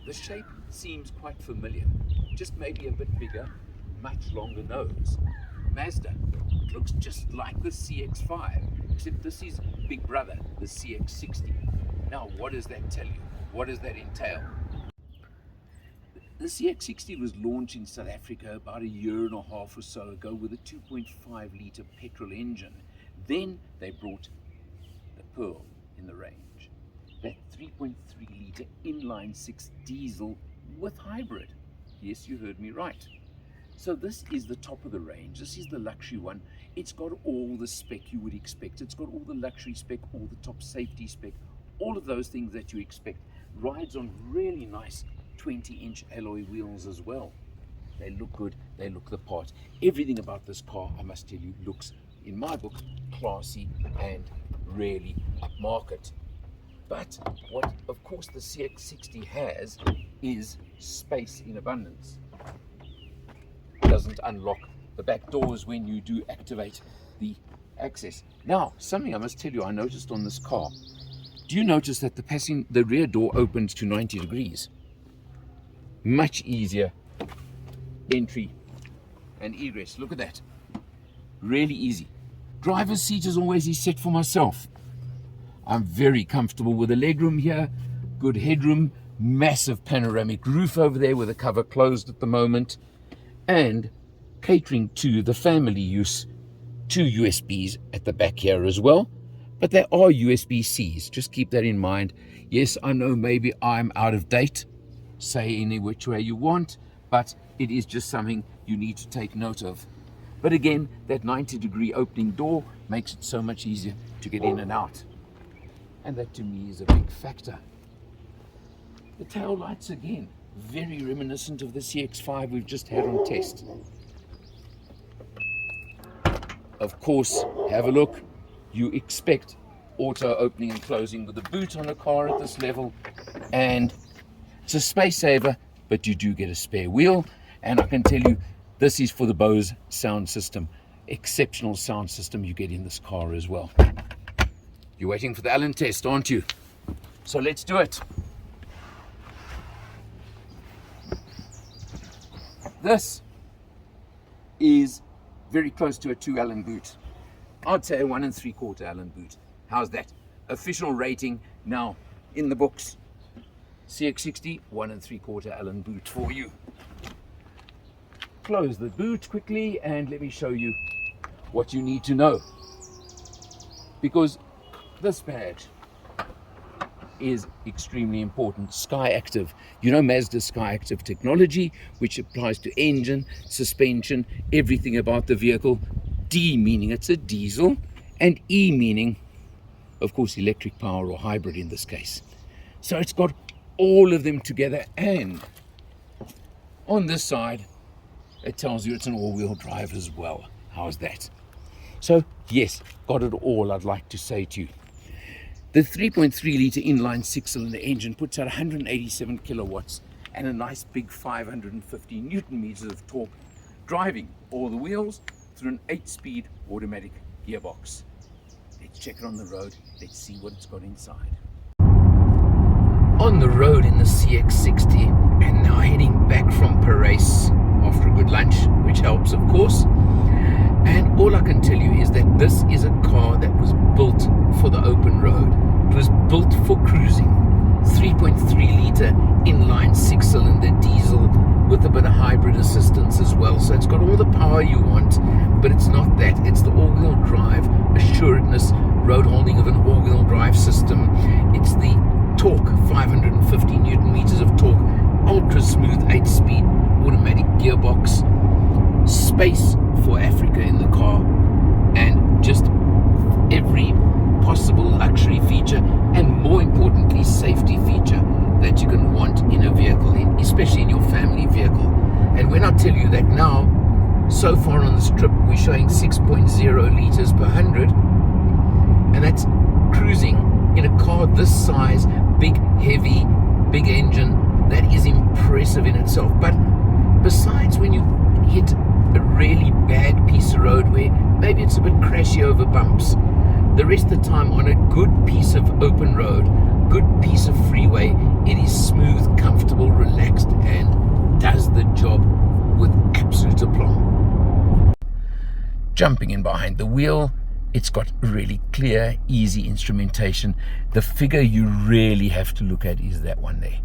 The shape seems quite familiar, just maybe a bit bigger, much longer nose. Mazda, it looks just like the CX5, except this is big brother, the CX60. Now, what does that tell you? What does that entail? The CX60 was launched in South Africa about a year and a half or so ago with a 2.5 litre petrol engine. Then they brought the Pearl in the range, that 3.3 litre inline-6 diesel with hybrid. Yes, you heard me right. So this is the top of the range. This is the luxury one. It's got all the spec you would expect. It's got all the luxury spec, all the top safety spec, all of those things that you expect. Rides on really nice 20-inch alloy wheels as well. They look good, they look the part. Everything about this car, I must tell you, looks, in my book, classy and really upmarket. But what, of course, the CX60 has is space in abundance. It doesn't unlock the back doors when you do activate the access. Now, something I must tell you I noticed on this car. Do you notice that the rear door opens to 90 degrees? Much easier entry and egress. Look at that. Really easy. Driver's seat as always is set for myself. I'm very comfortable with the legroom here, good headroom, massive panoramic roof over there with the cover closed at the moment, and catering to the family use, 2 USBs at the back here as well. But there are USB-Cs, just keep that in mind. Yes, I know maybe I'm out of date, say any which way you want, but it is just something you need to take note of. But again, that 90-degree opening door makes it so much easier to get in and out. And that to me is a big factor. The tail lights again, very reminiscent of the CX5 we've just had on test. Of course, have a look. You expect auto opening and closing with the boot on a car at this level, and it's a space saver, but you do get a spare wheel. And I can tell you, this is for the Bose sound system. Exceptional sound system you get in this car as well. You're waiting for the Allen test, aren't you? So let's do it. This is very close to a 2 Allen boot. I'd say a 1 3/4 Allen boot. How's that? Official rating now in the books. CX60 1 3/4 Allen boot for you. Close the boot quickly and let me show you what you need to know. Because this badge is extremely important. Sky Active. You know Mazda Sky Active technology, which applies to engine, suspension, everything about the vehicle. D meaning it's a diesel, and E meaning, of course, electric power or hybrid in this case. So it's got all of them together, and on this side, it tells you it's an all-wheel drive as well. How's that? So, yes, got it all, I'd like to say to you. The 3.3 litre inline 6-cylinder engine puts out 187 kilowatts and a nice big 550 newton meters of torque, driving all the wheels through an 8-speed automatic gearbox. Let's check it on the road. Let's see what it's got inside. On the road in the CX60, and now heading back from Paris after a good lunch, which helps of course. And all I can tell you is that this is a car that was built for the open road. It was built for cruising. 3.3 litre inline 6-cylinder diesel with a bit of hybrid assistance as well. So it's got all the power you want, but it's not that. It's the all-wheel drive assuredness, road holding of an all-wheel drive system. It's the torque, 550 newton meters of torque, ultra smooth 8-speed automatic gearbox, space for Africa in the car, and just every possible luxury feature, and more importantly safety feature that you can want in a vehicle, especially in your family vehicle. And when I tell you that now, so far on this trip we're showing 6.0 liters per 100, and that's cruising in a car this size, big, heavy, big engine. That is impressive in itself. But besides, when you hit a really bad piece of road where maybe it's a bit crashy over bumps, the rest of the time on a good piece of open road, good piece of freeway, it is smooth, comfortable, Jumping in behind the wheel, it's got really clear, easy instrumentation. The figure you really have to look at is that one there.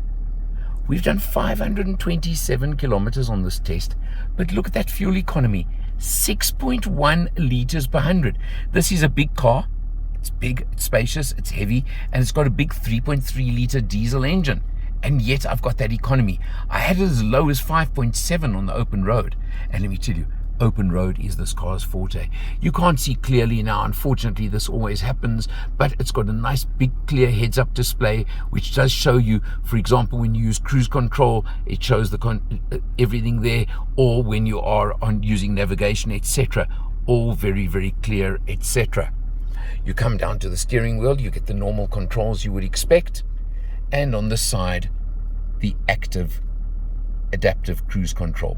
We've done 527 kilometers on this test, but look at that fuel economy, 6.1 liters per 100. This is a big car. It's big, it's spacious, it's heavy, and it's got a big 3.3 liter diesel engine. And yet I've got that economy. I had it as low as 5.7 on the open road. And let me tell you, open road is this car's forte. You can't see clearly now, unfortunately this always happens, but it's got a nice big clear heads-up display which does show you, for example, when you use cruise control, it shows the everything there, or when you are on using navigation, etc. All very, very clear, etc. You come down to the steering wheel, you get the normal controls you would expect, and on the side the active adaptive cruise control.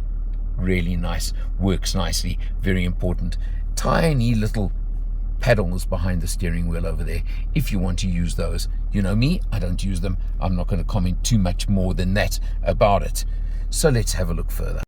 Really nice, works nicely, very important. Tiny little paddles behind the steering wheel over there if you want to use those. You know me, I don't use them. I'm not going to comment too much more than that about it. So let's have a look further.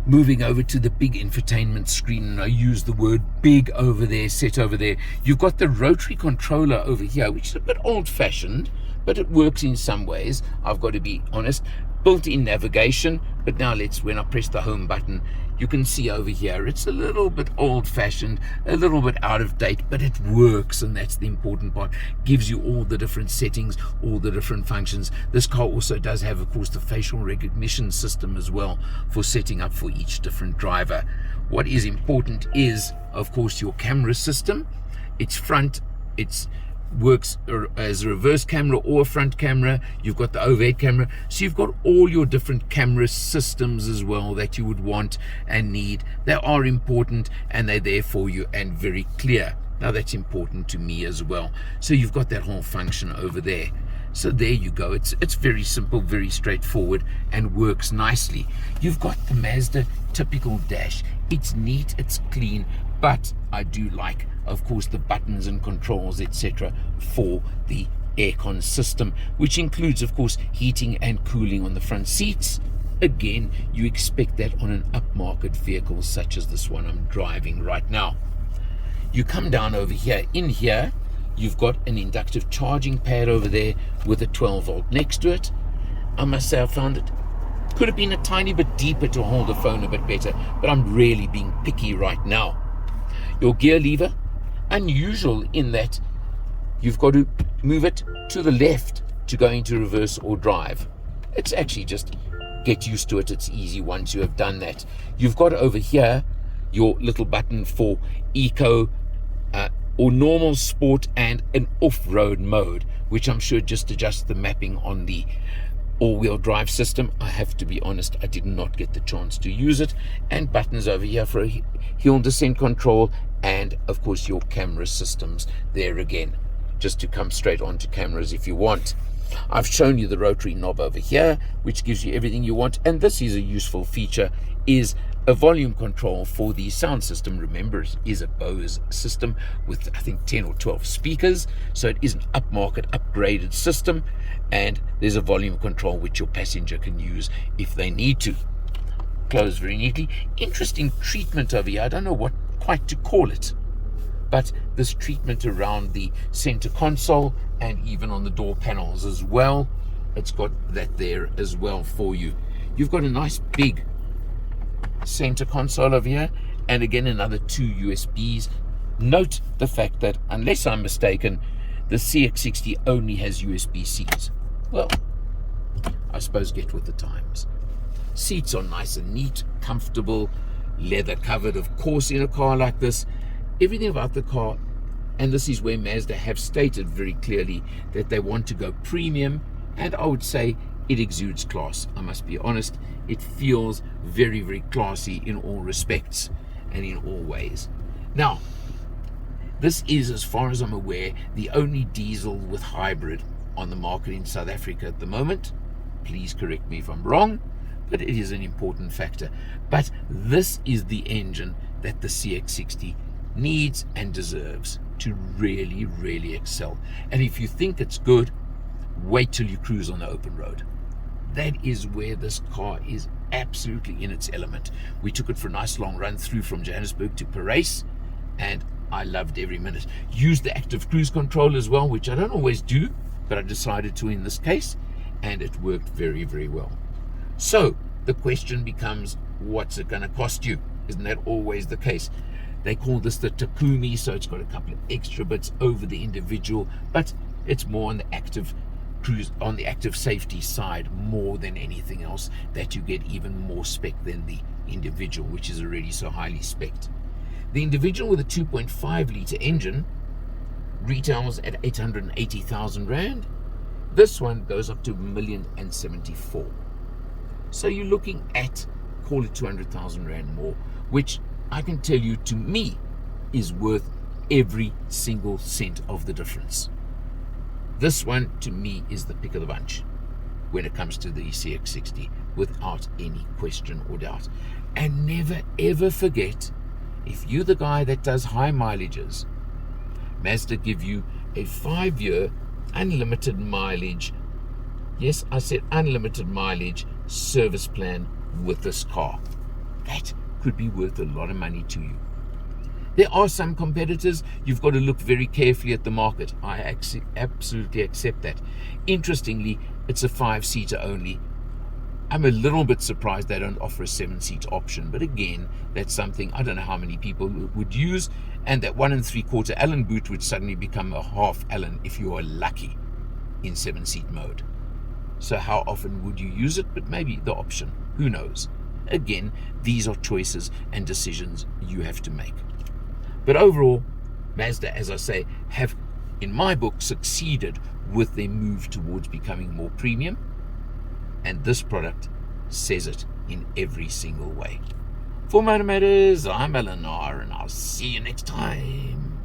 Moving over to the big infotainment screen, and I use the word big over there, set over there. You've got the rotary controller over here, which is a bit old-fashioned, but it works in some ways, I've got to be honest. Built-in navigation, but now when I press the home button, you can see over here, it's a little bit old-fashioned, a little bit out of date, but it works, and that's the important part. Gives you all the different settings, all the different functions. This car also does have, of course, the facial recognition system as well for setting up for each different driver. What is important is, of course, your camera system. It's front, it's works as a reverse camera or a front camera. You've got the overhead camera, so you've got all your different camera systems as well that you would want and need. They are important and they're there for you and very clear. Now that's important to me as well. So you've got that whole function over there. So there you go. It's very simple, very straightforward, and works nicely. You've got the Mazda typical dash. It's neat, it's clean, but I do like, of course, the buttons and controls, etc. for the aircon system, which includes, of course, heating and cooling on the front seats. Again, you expect that on an upmarket vehicle such as this one I'm driving right now. You come down over here. In here, you've got an inductive charging pad over there with a 12 volt next to it. I must say I found it could have been a tiny bit deeper to hold the phone a bit better, but I'm really being picky right now. Your gear lever, unusual in that you've got to move it to the left to go into reverse or drive. It's actually just get used to it. It's easy once you have done that. You've got over here your little button for eco or normal, sport, and an off-road mode, which I'm sure just adjusts the mapping on the all-wheel drive system. I have to be honest, I did not get the chance to use it. And buttons over here for a hill descent control, and of course your camera systems there again, just to come straight onto cameras if you want. I've shown you the rotary knob over here, which gives you everything you want, and this is a useful feature, is a volume control for the sound system. Remember, it is a Bose system with I think 10 or 12 speakers, so it is an upmarket, upgraded system, and there's a volume control which your passenger can use if they need to. Closed very neatly. Interesting treatment over here. I don't know what quite to call it, but this treatment around the center console and even on the door panels as well. It's got that there as well for you. You've got a nice big center console over here, and again another 2 USBs. Note the fact that, unless I'm mistaken, the CX60 only has USB-Cs. Well, I suppose get with the times. Seats are nice and neat, comfortable, leather covered, of course, in a car like this. Everything about the car, and this is where Mazda have stated very clearly that they want to go premium, and I would say it exudes class. I must be honest, it feels very, very classy in all respects and in all ways. Now, this is, as far as I'm aware, the only diesel with hybrid on the market in South Africa at the moment. Please correct me if I'm wrong, but it is an important factor. But this is the engine that the CX60 needs and deserves to really, really excel. And if you think it's good, wait till you cruise on the open road. That is where this car is absolutely in its element. We took it for a nice long run through from Johannesburg to Paris, and I loved every minute. Used the active cruise control as well, which I don't always do, but I decided to in this case, and it worked very, very well. So the question becomes, what's it going to cost you? Isn't that always the case? They call this the Takumi, so it's got a couple of extra bits over the individual, but it's more on the active cruise, on the active safety side, more than anything else, that you get even more spec than the individual, which is already so highly spec'd. The individual with a 2.5 litre engine retails at 880,000 Rand. This one goes up to 1,074,000. So you're looking at, call it 200,000 Rand more, which I can tell you, to me, is worth every single cent of the difference. This one, to me, is the pick of the bunch when it comes to the CX60, without any question or doubt. And never, ever forget, if you're the guy that does high mileages, Mazda give you a 5-year unlimited mileage, yes, I said unlimited mileage, service plan with this car. That could be worth a lot of money to you. There are some competitors. You've got to look very carefully at the market. I absolutely accept that. Interestingly, it's a 5-seater only. I'm a little bit surprised they don't offer a 7-seat option, but again, that's something I don't know how many people would use, and that 1 3/4 Allen boot would suddenly become a half Allen if you are lucky in 7-seat mode. So how often would you use it? But maybe the option, who knows? Again, these are choices and decisions you have to make. But overall, Mazda, as I say, have, in my book, succeeded with their move towards becoming more premium. And this product says it in every single way. For MotorMatters, I'm Eleanor, and I'll see you next time.